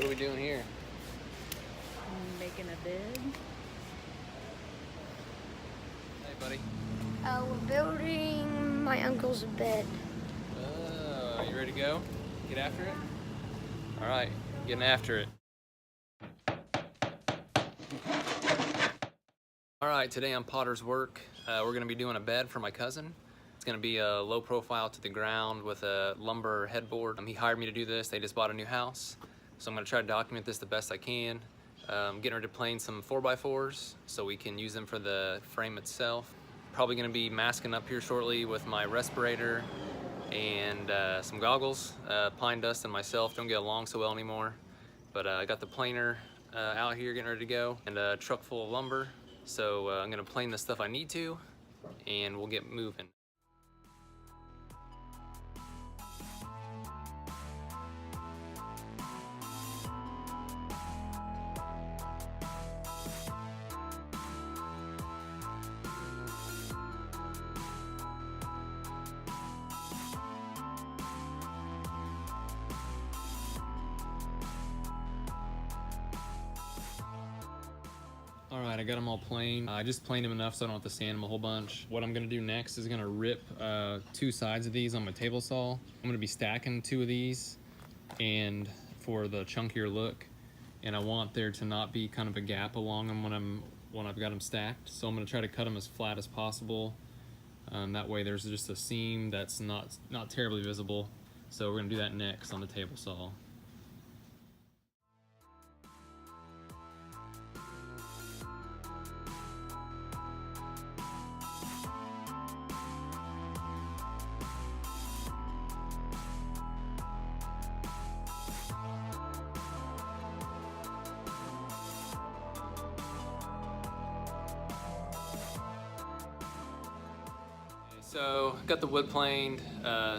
What are we doing here? Making a bed. Hey, buddy. We're building my uncle's bed. Oh, you ready to go? Get after it? All right, getting after it. All right, today on Potter's Work, we're gonna be doing a bed for my cousin. It's gonna be a low profile to the ground with a lumber headboard. He hired me to do this. They just bought a new house. So I'm gonna try to document this the best I can. Getting ready to plane some 4x4s so we can use them for the frame itself. Probably gonna be masking up here shortly with my respirator and some goggles. Pine Dust and myself don't get along so well anymore. But I got the planer out here getting ready to go and a truck full of lumber. So I'm gonna plane the stuff I need to and we'll get moving. All right, I got them all planed. I just planed them enough so I don't have to sand them a whole bunch. What I'm gonna do next is gonna rip 2 sides of these on my table saw. I'm gonna be stacking 2 of these and for the chunkier look. And I want there to not be kind of a gap along them when I've got them stacked. So I'm gonna try to cut them as flat as possible. That way there's just a seam that's not terribly visible. So we're gonna do that next on the table saw. So got the wood planed,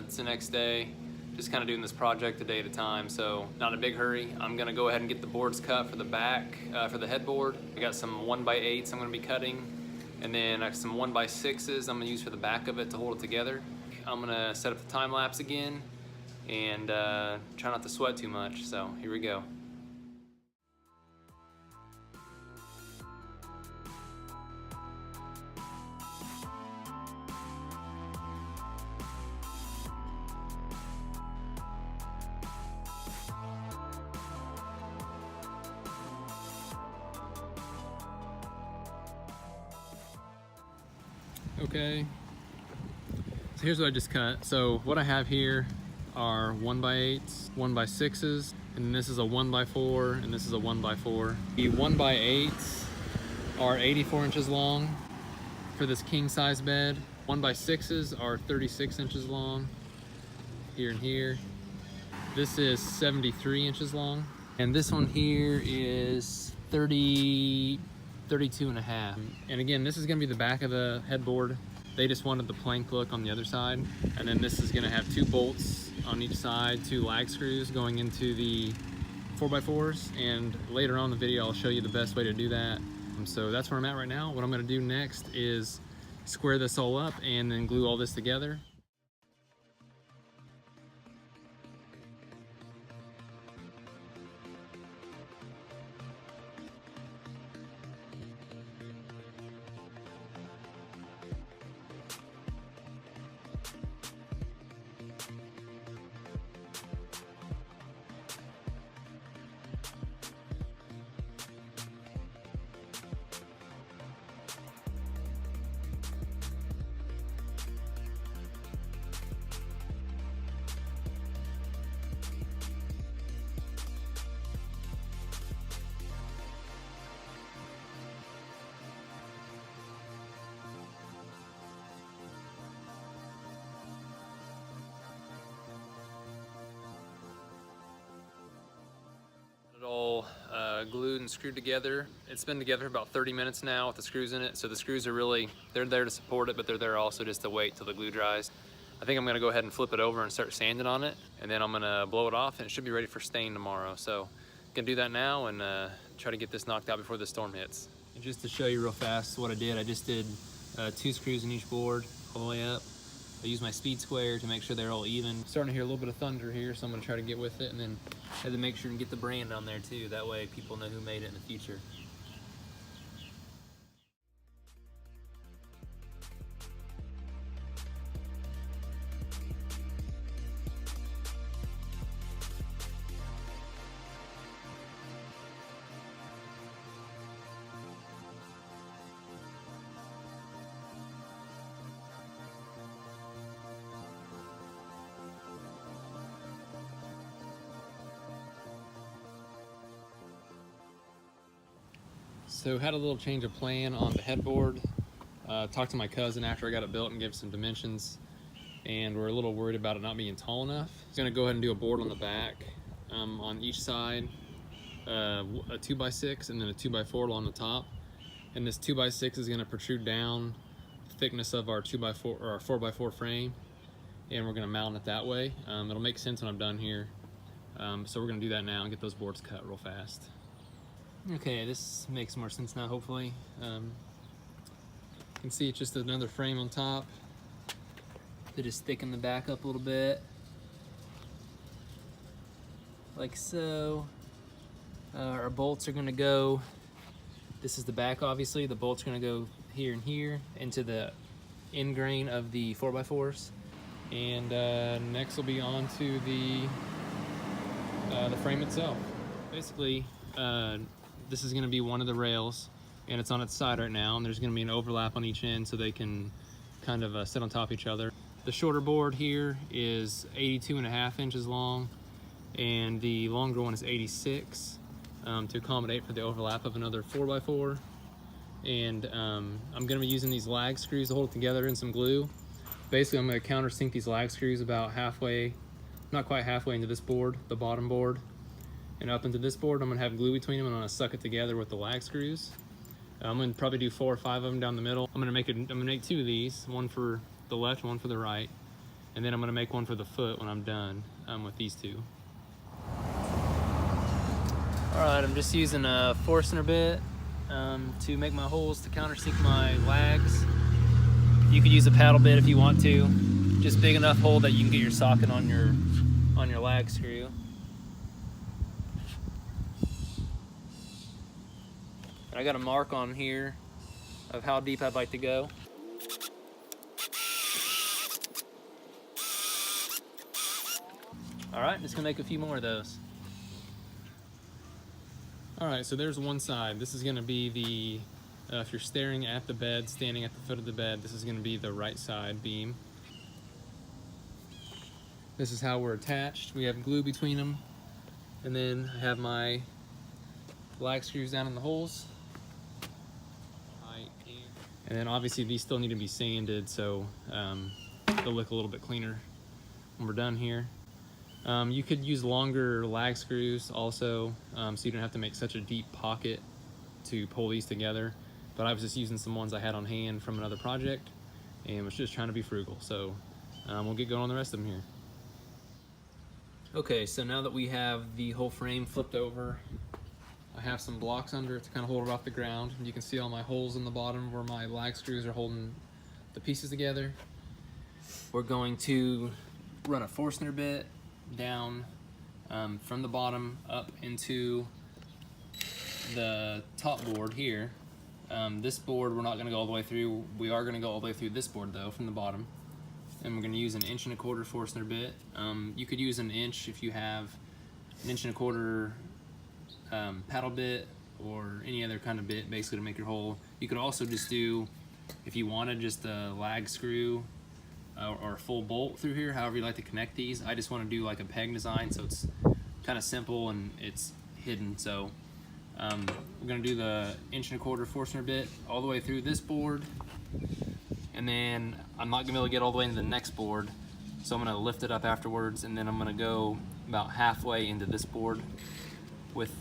it's the next day. Just kind of doing this project a day at a time, so not in a big hurry. I'm gonna go ahead and get the boards cut for the back, for the headboard. I got some 1x8s I'm gonna be cutting, and then I got some 1x6s I'm gonna use for the back of it to hold it together. I'm gonna set up the time lapse again and try not to sweat too much, so here we go. Okay, so here's what I just cut. So what I have here are 1x8s, 1x6s, and this is a 1x4, and this is a 1x4. The 1x8s are 84 inches long for this king size bed. 1x6s are 36 inches long, here and here. This is 73 inches long. And this one here is 32 and a half. And again, this is gonna be the back of the headboard. They just wanted the plank look on the other side. And then this is gonna have 2 bolts on each side, 2 lag screws going into the 4x4s. And later on in the video, I'll show you the best way to do that. So that's where I'm at right now. What I'm gonna do next is square this all up and then glue all this together. It all glued and screwed together. It's been together for about 30 minutes now with the screws in it. So the screws are really, they're there to support it, but they're there also just to wait till the glue dries. I think I'm gonna go ahead and flip it over and start sanding on it. And then I'm gonna blow it off and it should be ready for stain tomorrow. So I'm gonna do that now and try to get this knocked out before the storm hits. And just to show you real fast what I did, I just did 2 screws in each board all the way up. I use my speed square to make sure they're all even. Starting to hear a little bit of thunder here, so I'm gonna try to get with it, and then I had to make sure and get the brand on there too. That way people know who made it in the future. So had a little change of plan on the headboard. Talked to my cousin after I got it built and gave some dimensions, and we're a little worried about it not being tall enough. He's gonna go ahead and do a board on the back, on each side, a 2x6 and then a 2x4 along the top. And this 2x6 is gonna protrude down the thickness of our 2x4 or our 4x4 frame, and we're gonna mount it that way. It'll make sense when I'm done here. So we're gonna do that now and get those boards cut real fast. Okay, this makes more sense now, hopefully. You can see it's just another frame on top. They just thicken the back up a little bit, like so. Our bolts are gonna go, this is the back obviously, the bolts are gonna go here and here into the end grain of the 4x4s. And next will be on to the frame itself. Basically, this is gonna be one of the rails, and it's on its side right now, and there's gonna be an overlap on each end so they can kind of sit on top of each other. The shorter board here is 82.5 inches long, and the longer one is 86 to accommodate for the overlap of another 4x4. And I'm gonna be using these lag screws to hold it together and some glue. Basically, I'm gonna countersink these lag screws about halfway, not quite halfway into this board, the bottom board, and up into this board. I'm gonna have glue between them, and I'm gonna suck it together with the lag screws. I'm gonna probably do 4 or 5 of them down the middle. I'm gonna make 2 of these, one for the left, one for the right, and then I'm gonna make one for the foot when I'm done with these 2. All right, I'm just using a Forstner bit to make my holes to countersink my lags. You could use a paddle bit if you want to, just big enough hole that you can get your socket on your lag screw. I got a mark on here of how deep I'd like to go. All right, just gonna make a few more of those. All right, so there's one side. This is gonna be the, if you're staring at the bed, standing at the foot of the bed, this is gonna be the right side beam. This is how we're attached. We have glue between them. And then I have my lag screws down in the holes. And then obviously these still need to be sanded, so they'll look a little bit cleaner when we're done here. You could use longer lag screws also, so you don't have to make such a deep pocket to pull these together. But I was just using some ones I had on hand from another project and was just trying to be frugal. So we'll get going on the rest of them here. Okay, so now that we have the whole frame flipped over, I have some blocks under it to kind of hold it off the ground. You can see all my holes in the bottom where my lag screws are holding the pieces together. We're going to run a Forstner bit down from the bottom up into the top board here. This board we're not going to go all the way through. We are going to go all the way through this board though from the bottom. And we're going to use an 1 1/4 Forstner bit. You could use an inch if you have an 1 1/4 paddle bit or any other kind of bit basically to make your hole. You could also just do, if you wanted, just a lag screw or a full bolt through here, however you like to connect these. I just want to do like a peg design so it's kind of simple and it's hidden. So we're going to do the 1 1/4 Forstner bit all the way through this board, and then I'm not going to be able to get all the way into the next board, so I'm going to lift it up afterwards, and then I'm going to go about halfway into this board with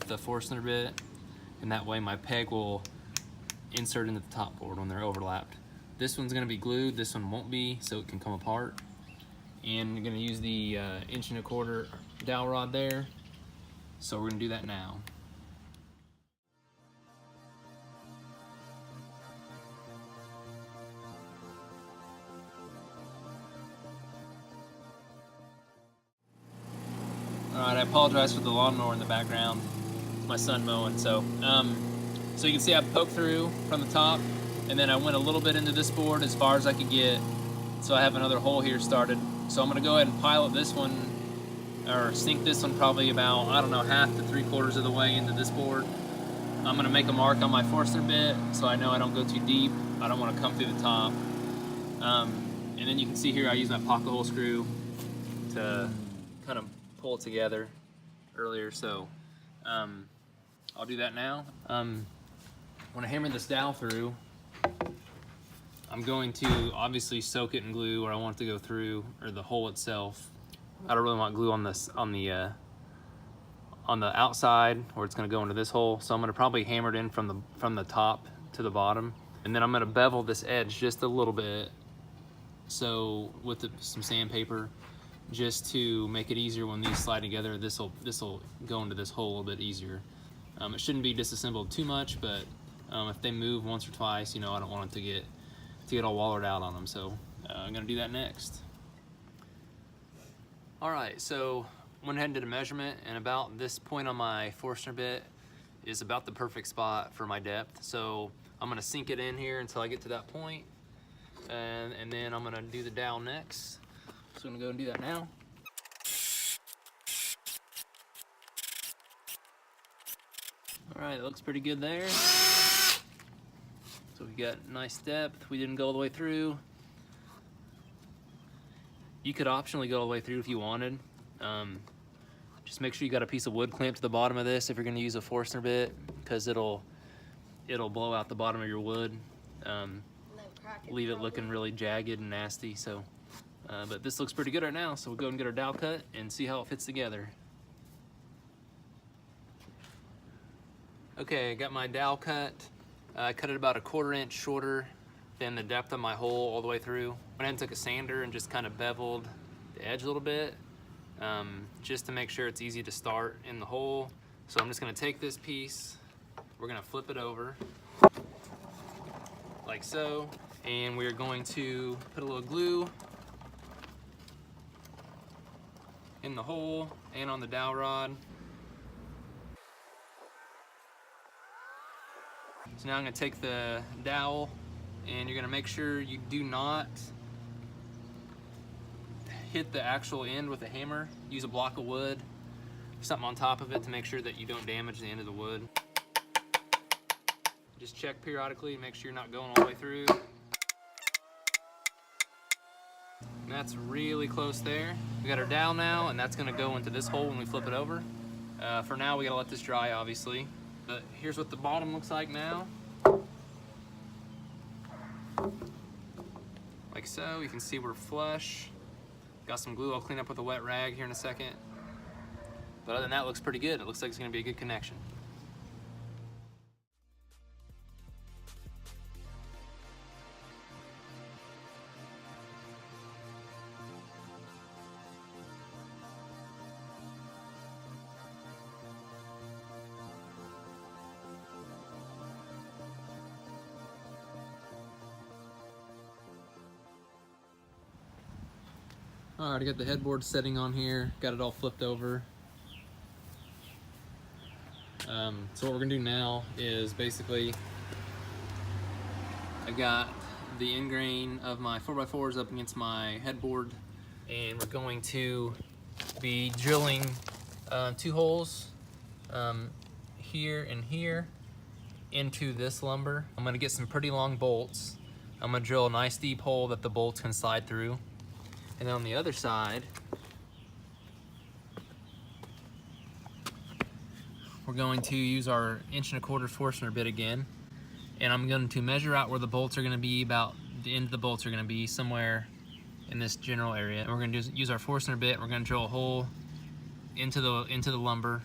the Forstner bit, and that way my peg will insert into the top board when they're overlapped. This one's going to be glued, this one won't be, so it can come apart. And I'm going to use the 1 1/4 dowel rod there, so we're going to do that now. All right, I apologize for the lawnmower in the background. My son mowing. So you can see I poked through from the top, and then I went a little bit into this board as far as I could get. So I have another hole here started. So I'm gonna go ahead and pilot this one, or sink this one probably about, I don't know, half to 3/4 of the way into this board. I'm gonna make a mark on my Forstner bit so I know I don't go too deep. I don't wanna come through the top. And then you can see here I use my pocket hole screw to kind of pull it together earlier. So I'll do that now. When I hammer this dowel through, I'm going to obviously soak it in glue where I want it to go through, or the hole itself. I don't really want glue on this on the outside where it's going to go into this hole. So I'm going to probably hammer it in from the top to the bottom, and then I'm going to bevel this edge just a little bit. So with some sandpaper, just to make it easier when these slide together. This will go into this hole a little bit easier. It shouldn't be disassembled too much, but if they move once or twice, you know, I don't want it to get all wallered out on them. So I'm gonna do that next. All right, so went ahead and did a measurement, and about this point on my Forstner bit is about the perfect spot for my depth. So I'm gonna sink it in here until I get to that point, and then I'm gonna do the dowel next. So I'm gonna go and do that now. All right, it looks pretty good there. So we got nice depth. We didn't go all the way through. You could optionally go all the way through if you wanted. Just make sure you got a piece of wood clamped to the bottom of this if you're gonna use a Forstner bit, because it'll blow out the bottom of your wood. Leave it looking really jagged and nasty. So, but this looks pretty good right now. So we'll go and get our dowel cut and see how it fits together. Okay, I got my dowel cut. I cut it about 1/4 inch shorter than the depth of my hole all the way through. Went ahead and took a sander and just kind of beveled the edge a little bit, just to make sure it's easy to start in the hole. So I'm just gonna take this piece, we're gonna flip it over, like so, and we're going to put a little glue in the hole and on the dowel rod. So now I'm gonna take the dowel, and you're gonna make sure you do not hit the actual end with a hammer. Use a block of wood, something on top of it to make sure that you don't damage the end of the wood. Just check periodically and make sure you're not going all the way through. And that's really close there. We got our dowel now, and that's gonna go into this hole when we flip it over. For now, we gotta let this dry, obviously. But here's what the bottom looks like now. Like so, you can see we're flush. Got some glue I'll clean up with a wet rag here in a second. But other than that, it looks pretty good. It looks like it's gonna be a good connection. All right, I got the headboard setting on here, got it all flipped over. So what we're gonna do now is basically, I got the end grain of my 4x4s up against my headboard, and we're going to be drilling 2 holes here and here into this lumber. I'm gonna get some pretty long bolts. I'm gonna drill a nice deep hole that the bolts can slide through. And then on the other side, we're going to use our 1¼ inch Forstner bit again. And I'm going to measure out where the bolts are going to be, about the end of the bolts are going to be somewhere in this general area. And we're going to use our Forstner bit. We're going to drill a hole into the lumber,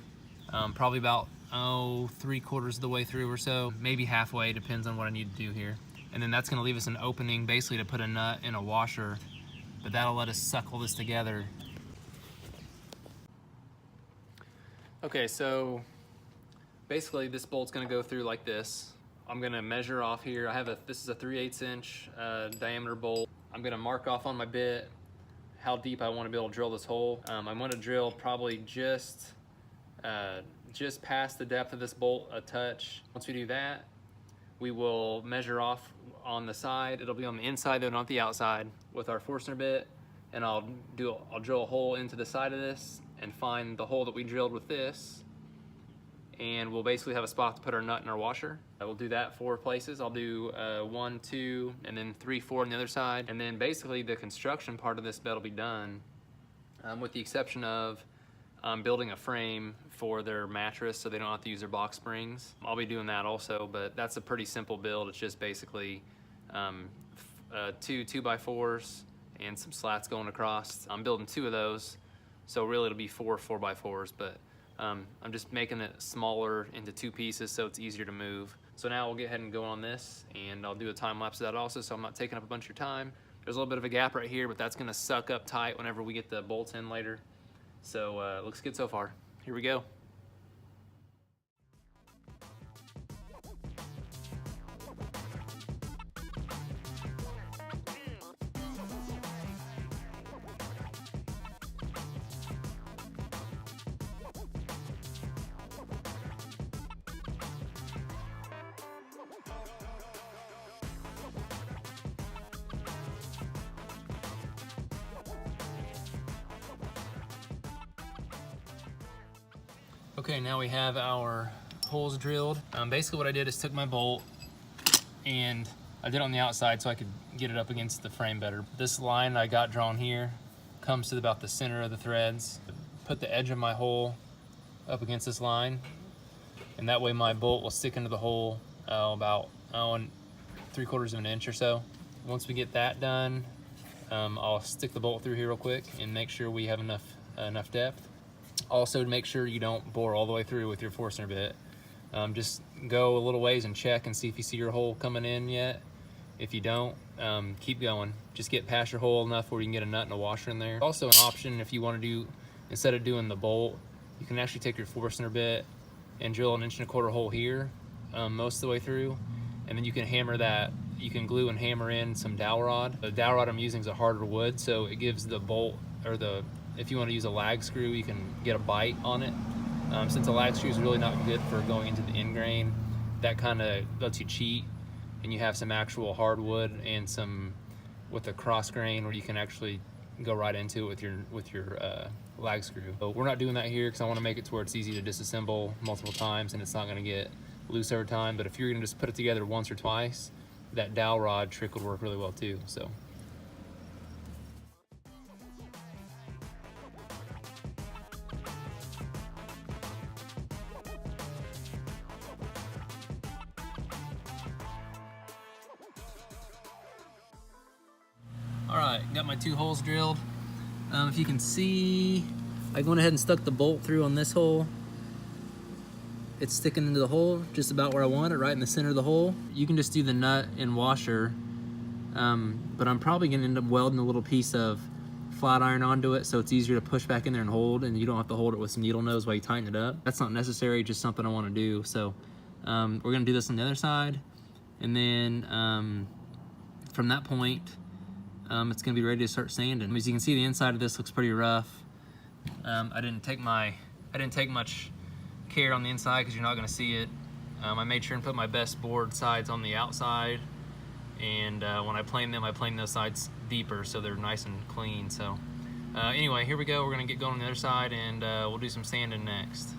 probably about 3/4 of the way through or so, maybe halfway, depends on what I need to do here. And then that's going to leave us an opening basically to put a nut in a washer. But that'll let us suckle this together. Okay, so basically this bolt's gonna go through like this. I'm gonna measure off here. This is a 3/8 inch diameter bolt. I'm gonna mark off on my bit how deep I want to be able to drill this hole. I'm going to drill probably just past the depth of this bolt a touch. Once we do that, we will measure off on the side. It'll be on the inside though, not the outside, with our Forstner bit. And I'll drill a hole into the side of this and find the hole that we drilled with this. And we'll basically have a spot to put our nut and our washer. I will do that 4 places. I'll do 1, 2, and then 3, 4 on the other side. And then basically the construction part of this bed will be done, with the exception of building a frame for their mattress so they don't have to use their box springs. I'll be doing that also, but that's a pretty simple build. It's just basically 2 2x4s and some slats going across. I'm building 2 of those, so really it'll be 4 4x4s, but I'm just making it smaller into 2 pieces so it's easier to move. So now we'll get ahead and go on this, and I'll do a time lapse of that also, so I'm not taking up a bunch of your time. There's a little bit of a gap right here, but that's gonna suck up tight whenever we get the bolts in later. So it looks good so far. Here we go. Okay, now we have our holes drilled. Basically what I did is took my bolt and I did it on the outside so I could get it up against the frame better. This line I got drawn here comes to about the center of the threads. Put the edge of my hole up against this line, and that way my bolt will stick into the hole about 3/4 of an inch or so. Once we get that done, I'll stick the bolt through here real quick and make sure we have enough depth. Also, to make sure you don't bore all the way through with your Forstner bit. Just go a little ways and check and see if you see your hole coming in yet. If you don't, keep going. Just get past your hole enough where you can get a nut and a washer in there. Also an option, if you want to do, instead of doing the bolt, you can actually take your Forstner bit and drill an 1¼ inch hole here most of the way through, and then you can hammer that. You can glue and hammer in some dowel rod. The dowel rod I'm using is a harder wood, so it gives the bolt, or if you want to use a lag screw, you can get a bite on it. Since a lag screw is really not good for going into the end grain, that kind of lets you cheat, and you have some actual hardwood and some with a cross grain where you can actually go right into it with your lag screw. But we're not doing that here because I want to make it to where it's easy to disassemble multiple times and it's not going to get loose every time. But if you're going to just put it together once or twice, that dowel rod trick would work really well too. So. All right, got my 2 holes drilled. If you can see, I went ahead and stuck the bolt through on this hole. It's sticking into the hole just about where I want it, right in the center of the hole. You can just do the nut and washer, but I'm probably gonna end up welding a little piece of flat iron onto it so it's easier to push back in there and hold, and you don't have to hold it with some needle nose while you tighten it up. That's not necessary, just something I wanna do. So we're gonna do this on the other side, and then from that point, it's gonna be ready to start sanding. As you can see, the inside of this looks pretty rough. I didn't take much care on the inside because you're not gonna see it. I made sure and put my best board sides on the outside, and when I plane them, I plane those sides deeper so they're nice and clean. So anyway, here we go. We're gonna get going on the other side, and we'll do some sanding next.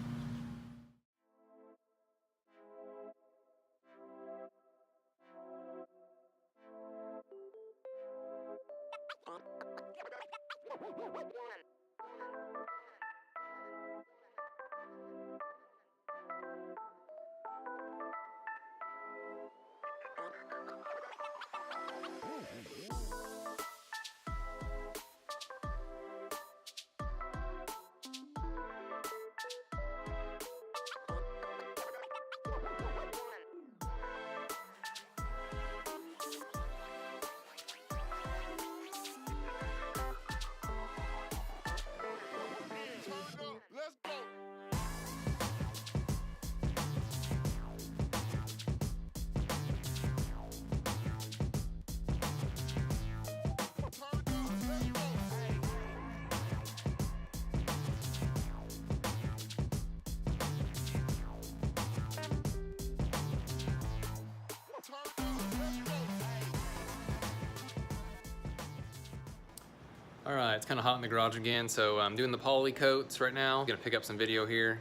All right, it's kind of hot in the garage again, so I'm doing the poly coats right now. I'm gonna pick up some video here.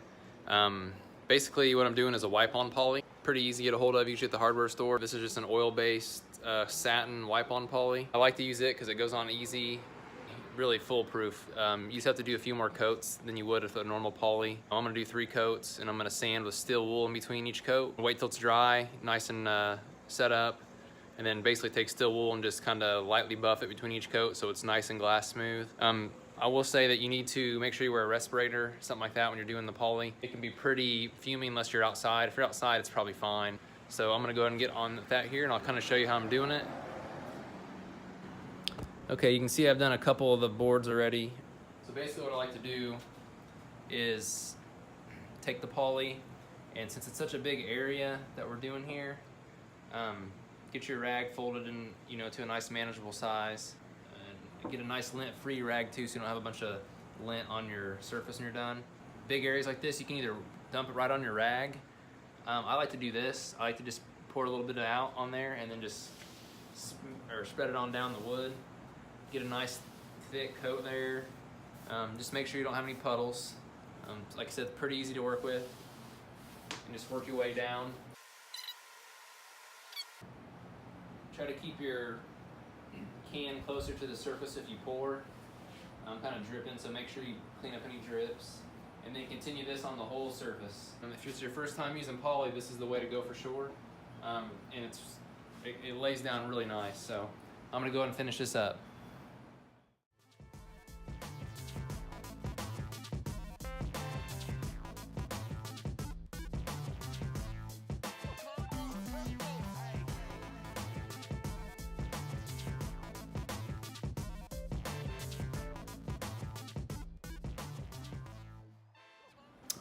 Basically what I'm doing is a wipe-on poly. Pretty easy to get a hold of usually at the hardware store. This is just an oil-based satin wipe-on poly. I like to use it because it goes on easy, really foolproof. You just have to do a few more coats than you would with a normal poly. I'm gonna do 3 coats and I'm gonna sand with steel wool in between each coat. Wait till it's dry, nice and set up, and then basically take steel wool and just kind of lightly buff it between each coat so it's nice and glass smooth. I will say that you need to make sure you wear a respirator, something like that when you're doing the poly. It can be pretty fuming unless you're outside. If you're outside, it's probably fine. So I'm gonna go ahead and get on that here and I'll kind of show you how I'm doing it. Okay, you can see I've done a couple of the boards already. So basically what I like to do is take the poly, and since it's such a big area that we're doing here, get your rag folded in, to a nice manageable size. Get a nice lint-free rag too, so you don't have a bunch of lint on your surface when you're done. Big areas like this, you can either dump it right on your rag. I like to do this. I like to just pour a little bit out on there and then just spread it on down the wood. Get a nice thick coat there. Just make sure you don't have any puddles. Like I said, pretty easy to work with. And just work your way down. Try to keep your can closer to the surface if you pour. I'm kind of dripping, so make sure you clean up any drips. And then continue this on the whole surface. If it's your first time using poly, this is the way to go for sure. And it lays down really nice. So I'm gonna go ahead and finish this up.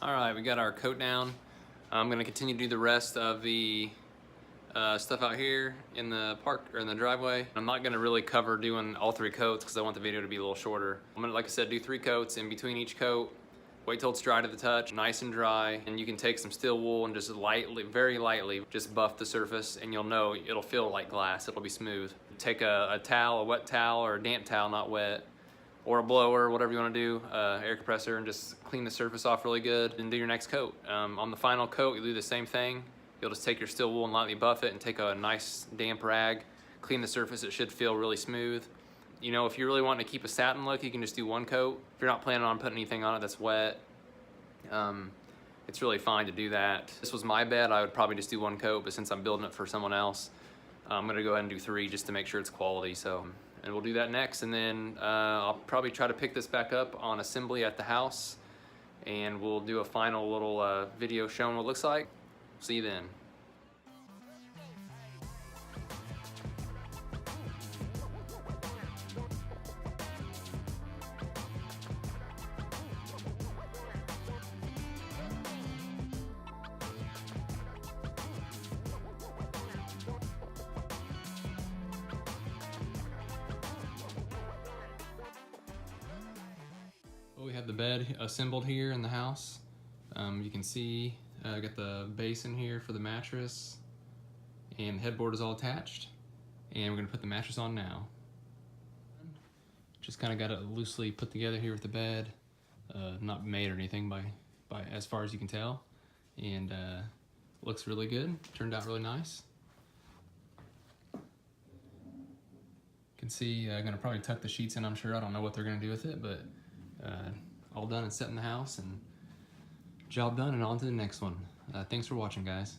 All right, we got our coat down. I'm gonna continue to do the rest of the stuff out here in the park or in the driveway. I'm not gonna really cover doing all 3 coats because I want the video to be a little shorter. I'm gonna, like I said, do 3 coats in between each coat. Wait till it's dry to the touch, nice and dry. And you can take some steel wool and just lightly, very lightly, just buff the surface and you'll know it'll feel like glass, it'll be smooth. Take a towel, a wet towel or a damp towel, not wet, or a blower, whatever you want to do, air compressor, and just clean the surface off really good and do your next coat. On the final coat, you do the same thing. You'll just take your steel wool and lightly buff it and take a nice damp rag, clean the surface. It should feel really smooth. If you really want to keep a satin look, you can just do 1 coat. If you're not planning on putting anything on it that's wet, it's really fine to do that. If this was my bed, I would probably just do 1 coat, but since I'm building it for someone else, I'm gonna go ahead and do 3 just to make sure it's quality. And we'll do that next, and then I'll probably try to pick this back up on assembly at the house, and we'll do a final little video showing what it looks like. See you then. We have the bed assembled here in the house. You can see I got the base in here for the mattress, and the headboard is all attached, and we're gonna put the mattress on now. Just kind of got it loosely put together here with the bed, not made or anything by as far as you can tell, and looks really good. Turned out really nice. You can see I'm gonna probably tuck the sheets in, I'm sure. I don't know what they're gonna do with it, but all done and set in the house, and job done, and on to the next one. Thanks for watching, guys.